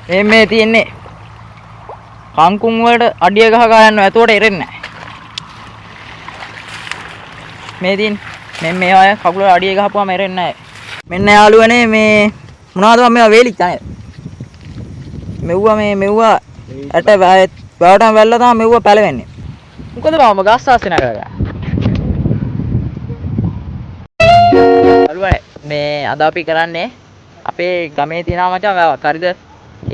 මේ තියෙන්නේ කංකුම් වලට අඩිය ගහ ගන්න එතකොට එරෙන්නේ නැහැ. මේ තියෙන්නේ මේ අය කකුල අඩිය ගහපුවාම එරෙන්නේ නැහැ. මෙන්න යාළුවනේ මේ මොනවද මම මේවා වේලිච්ච නේද? මෙව්වා ඇට බෑවටම වැල්ලා තමයි මෙව්වා පැලවෙන්නේ. මොකද මම ගස් ආස්සේ නගලා. යාළුවනේ මේ අද අපි කරන්නේ අපේ ගමේ තියෙනවා මචං වැවක්. හරිද?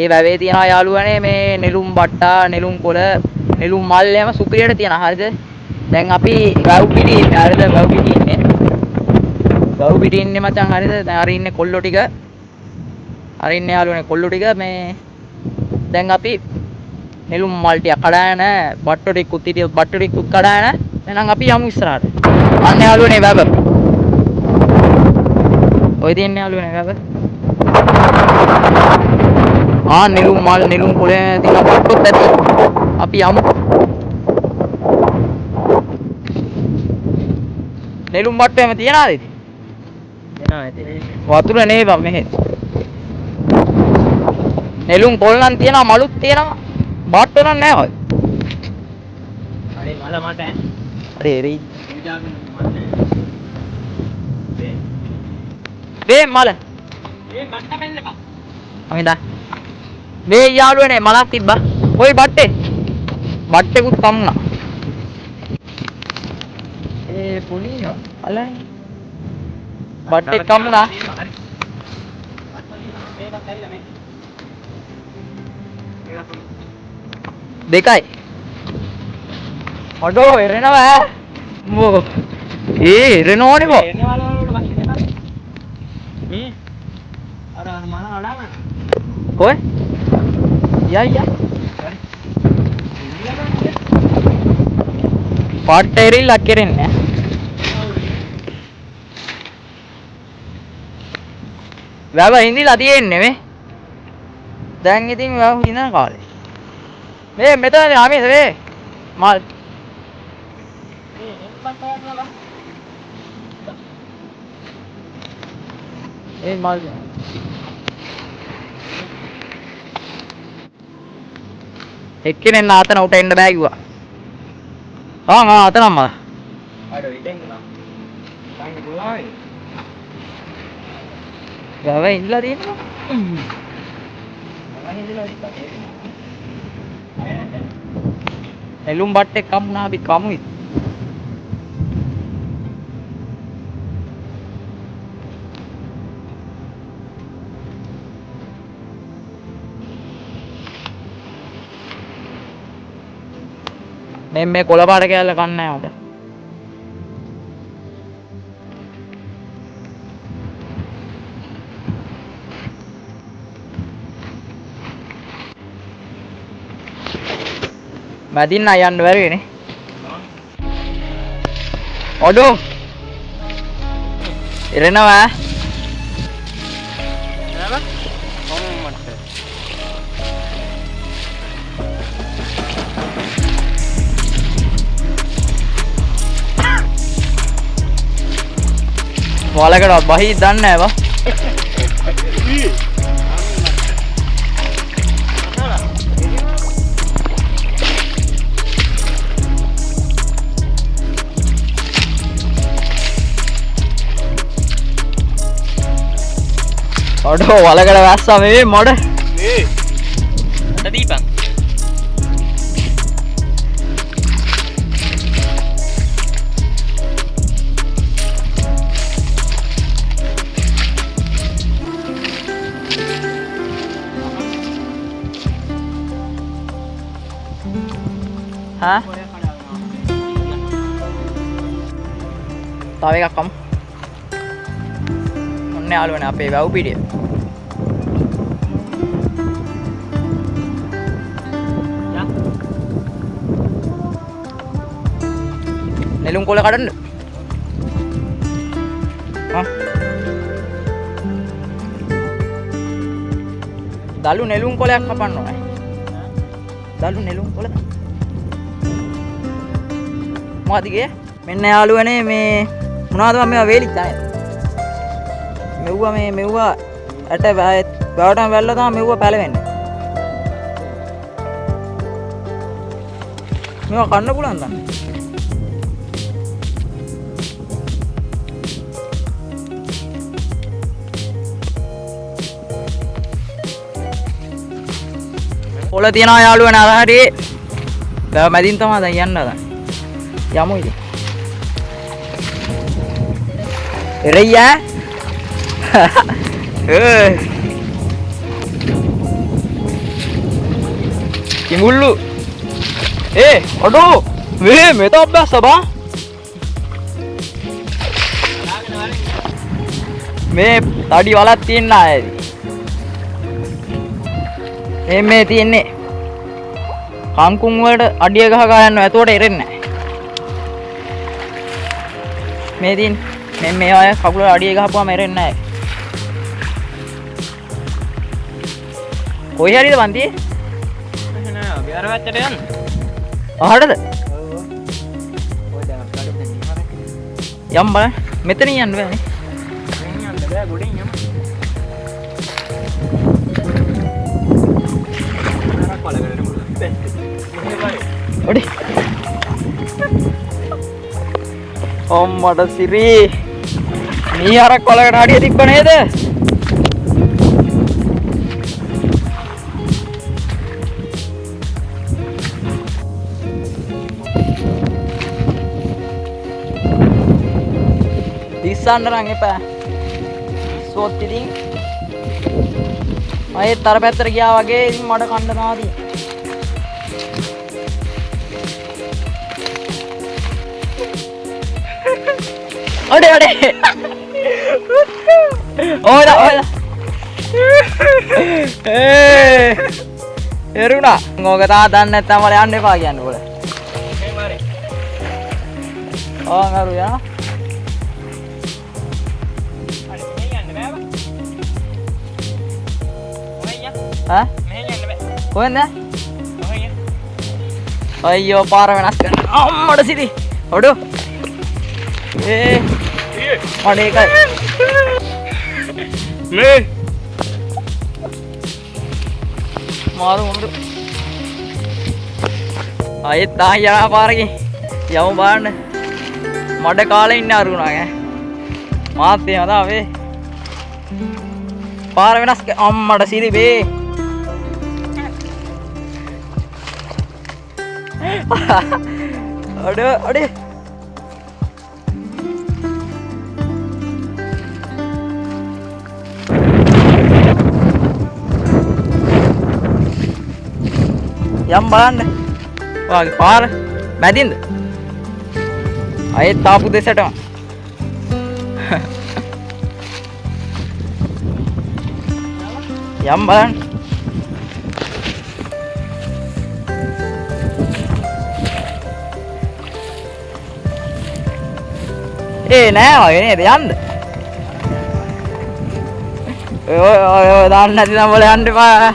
ඒ වැවේ තියෙනවා යාළුවනේ මේ නෙළුම් බට්ටා, නෙළුම් කොළ, නෙළුම් මල් යම සුපිරියට තියෙනවා. හරිද? දැන් අපි වැව් පිටි ඉන්නේ. හරිද? වැව් පිටි ඉන්නේ. වැව් පිටි ඉන්නේ මචං. හරිද? දැන් අර ඉන්නේ කොල්ලෝ ටික. අර ඉන්නේ යාළුවනේ කොල්ලෝ ටික මේ දැන් අපි නෙළුම් මල් ටික කඩාගෙන බට්ටෝ ටිකුත් හිටියොත් බට්ටෝ ටිකුත් කඩාගෙන එහෙනම් අපි යමු ඉස්සරහට. අන්න යාළුවනේ වැව. ඔය තියන්නේ යාළුවනේ වැව. නෙළුම් මල් නෙළුම් කොළ තියෙන බට්ටොත් ඇති. අපි යමු. නෙළුම් බට්ටෝ එම තියනවාද ඉතින්? තියනවා ඉතින්. වතුර නේ බං මෙහෙ. නෙළුම් කොළ නම් තියනවා මලුත් තියනවා. බට්ටෝ නම් නැහැ ඔය. අනේ මල මට. අरे එරි. මේ මල. මේ බට්ට මෙන්න බං. අමිදා. මේ යාළුවනේ මලක් තිබ්බා. කොයි බට්ටේ? බට්ටෙකුත් කම්ුණා. පොලියෝ අලයි. බට්ටෙක් කම්ුණා. දෙකයි. අඩෝ එරෙනවා. මොකෝ. එරෙනවනේ බෝ. මේ අර මන අඩාම. කොයි? යා. පාට එරිලා කෙරෙන්නේ. වැව හිඳිලා තියෙන්නේ මේ. දැන් ඉතින් වැව හිඳන කාලේ. මේ මෙතන ආමේද වේ. මල්. මල්. එක්කෙනෙක් නාතන උට එන්න බෑ කිව්වා. අතනම්ම. අර ඉතින් සංග ගෝලායි. ගාව ඉඳලා තියෙනවා. නෙළුම් බට්ටේ කම්ුණා අපි කමුයි. මේ කොළ පාට කෑල්ල කන්නේ නැහැ මට. මැදින් යන්න බැරිනේ. ඔඩෝ. එරෙනවා. නේද? කොම්මත්. වලකට බහි දන්නේ නැහැ බා. ඔඩෝ වලකට වැස්සා මේ මොඩ. මේ. අත දීපන්. හා? තව එකක් කමු. ඔන්න යාළුවනේ අපේ වැව් පිටිය. නෙළුම් කොළ කඩන්න. දලු නෙළුම් කොළයක් කපන්න ඕනේ. දලු නෙළුම් කොළ. මොකද කියේ? මෙන්න යාළුවනේ මේ මොනවද මම මේවා වේලිච්ච නේද? මෙව්වා ඇට බෑවටම වැල්ලා තමයි මෙව්වා පැලවෙන්නේ. මේවා කන්න පුළුවන් දන්නේ. පොළ තියනවා යාළුවනේ අර හරියේ. දැන් මැදින් තමයි දැන් යන්න හදන්නේ. යමු ඉතින්. එරෙయ్యා. කිමුල්ලු. අඩෝ. මේ තව බැස්ස බා. මේ තඩි වලක් තියෙන ආයේදී. මේ තියෙන්නේ කංකුම් වලට අඩිය ගහ ගන්න යනවා. එතකොට එරෙන්නේ නැහැ. මේ තියෙන්නේ මේ අය කකුල අඩිය ගහපුවාම එරෙන්නේ නැහැ. කොයි හරියද බන්ති? නෑ අපි අර වැත්තට යන්න. අහඩද? ඔව්. ඔය දැන් අපි කඩු දෙන්න යම් බලන්න. මෙතනින් යන්න බෑනේ. මෙතනින් යන්න බෑ ගොඩින් යමු. ඔඩි ඔම්මඩ සිරි මී හරක් කොලකට හඩිය තිබ්බ නේද? දිස්සන්න නම් එපා. සෝත් ඉතින් අයත් අර පැත්තට ගියා වගේ ඉතින් මඩ කන්න නාදී. Ode. Oda. එරුණා. ඕක තා දන්නේ නැත්නම් මල යන්න එපා කියන්නේ පොළ. මේ මාරේ. ආ නරු යනවා. අර මෙහෙ යන්න බෑ බා. ඔයයා. ඈ? මෙහෙ යන්න බෑ. කොහෙන්ද? ඔයයා. අයියෝ පාර වෙනස් කරන්න. අම්මඩ සිටි. ඔඩෝ. අනේ එකයි මේ මාරු මොකද ආයෙත් තායි යනා පාරකින් යමු බලන්න මඩ කාලේ ඉන්න අරුණා ඈ මාත් එහෙම තමයි පාර වෙනස් අම්මඩ සිරි බේ අඩේ යම් බලන්න. ඔයාගේ පාර මැදින්ද? අයෙත් ආපු දෙසටම. යම් බලන්න. නෑ වගේ නේද යන්න. ඔය දාන්න නැති නම් වල යන්න එපා.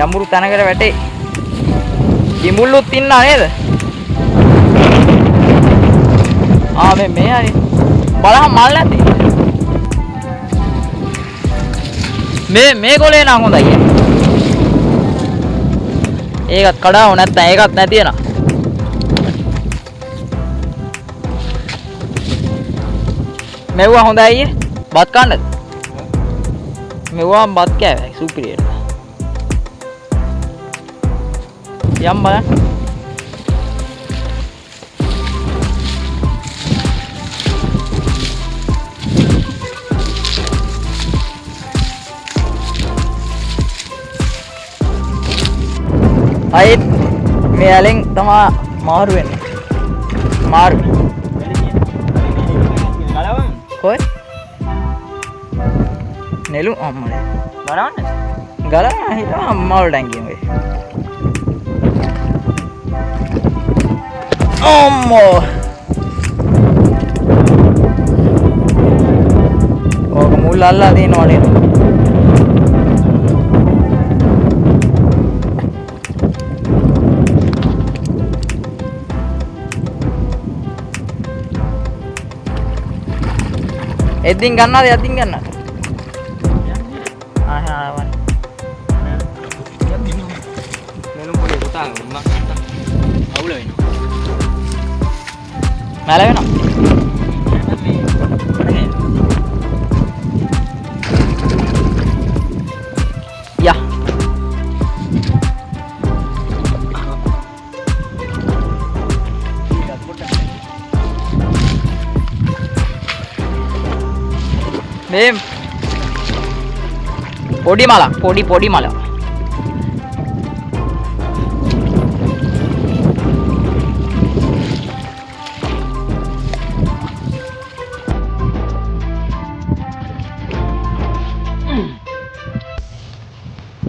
යමුරු තැනකට වැටේ. කිමුල්ලුත් ඉන්නා නේද? මේ හරි. බලහන් මල් නැති. මේ කොලේ නම් හොඳයි. ඒකත් කඩාව නැත්නම් ඒකත් නැති වෙනවා. මෙව්වා හොඳයි අයියේ. බත් කන්නද? මෙව්වා බත් කෑවේ සුපිරියට. යම් බලන්න. අයිත් මේ ඇලෙන් තමා මාරු වෙන්නේ. මාරු. කොයි? නෙළු අම්මනේ. ගලවන්නේ? ගලවන්න හිතා අම්මා වලට ගියේ. අම්මෝ. ඕක මුල් අල්ලලා දිනනවා නේද? එදින් ගන්නවද යදින් ගන්නවද? ආහාරවල. නෙළුම් පොලේ මැල වෙනවා. යා. මේ පොඩි මලක් පොඩි මලක්.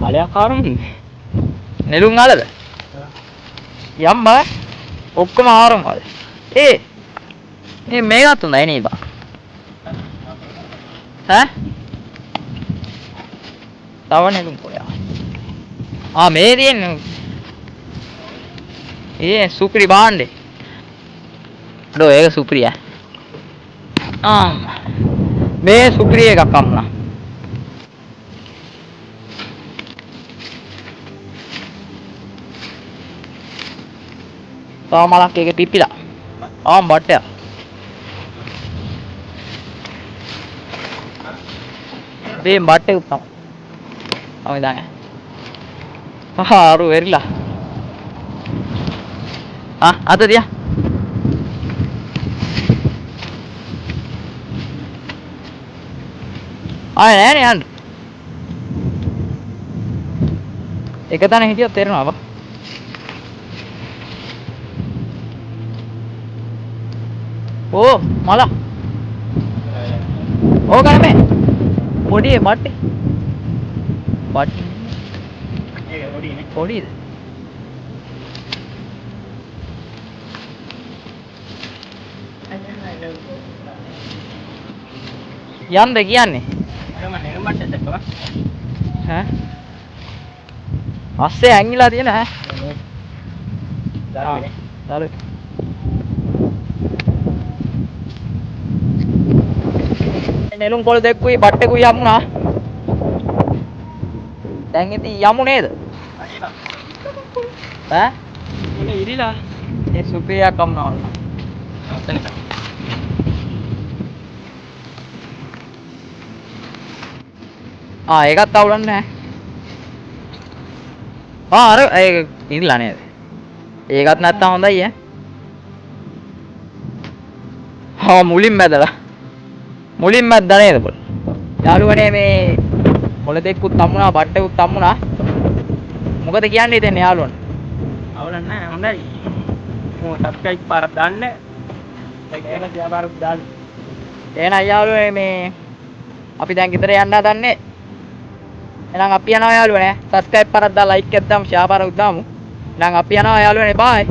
මලයක්කාරම් නෙළුම් අලද? යම්ම ඔක්කොම ආරම් වල. මේකත් උඳයි නේ බා. ඈ? තව නෙළුම් කොයා. මේ තියෙන්නේ. සුපිරි බාණ්ඩේ. ඩෝ ඒක සුපිරිය. මේ සුපිරි එකක් අම්මා. තව මලක් එකේ පිපිලා. බට්ටය. මේ බට්ටේ උත්තම. දාන්න. අරු වෙරිලා. අත තියා. නෑනේ යන්න. එක තැන හිටියොත් තේරෙනවා බා. මල. ඕක නෙමෙයි. පොඩි බට්ටේ. බට්ටේ. ඒක පොඩිනේ. පොඩිද? යන්ද කියන්නේ? අස්සේ ඇංගිලා තියෙන ඈ. දරුවේ. නෙළුම් කොළ දෙක්කුයි බට්ටෙකුයි යමුනා. දැන් ඉතින් යමු නේද? ඉරිලා. ඒ සුපිරියක් අම්නවා. ඒකත් අවුලන්නේ නැහැ. අර ඒක ඉරිලා නේද? ඒකත් නැත්තම් හොඳයි ඈ. මුලින් මැදලා. මුලින් මැද්දා නේද බොල්? යාළුවනේ මේ කොළ දෙක්කුත් අම්මුණා බට්ටෙකුත් අම්මුණා. මොකද කියන්නේ ඉතින් යාළුවනේ? අවුලක් නැහැ හොඳයි. සබ්ස්ක්‍රයිබ් පාරක් දාන්න. ඒක තියාපාරක් දාන්න. එහෙනම් යාළුවනේ මේ අපි දැන් ගෙදර යන්න හදන්නේ. එහෙනම් අපි යනවා යාළුවනේ. සබ්ස්ක්‍රයිබ් පාරක් දාලා ලයික් එකක් දාමු, ෂෙයා පාරක් දාමු. එහෙනම් අපි යනවා යාළුවනේ. බයි.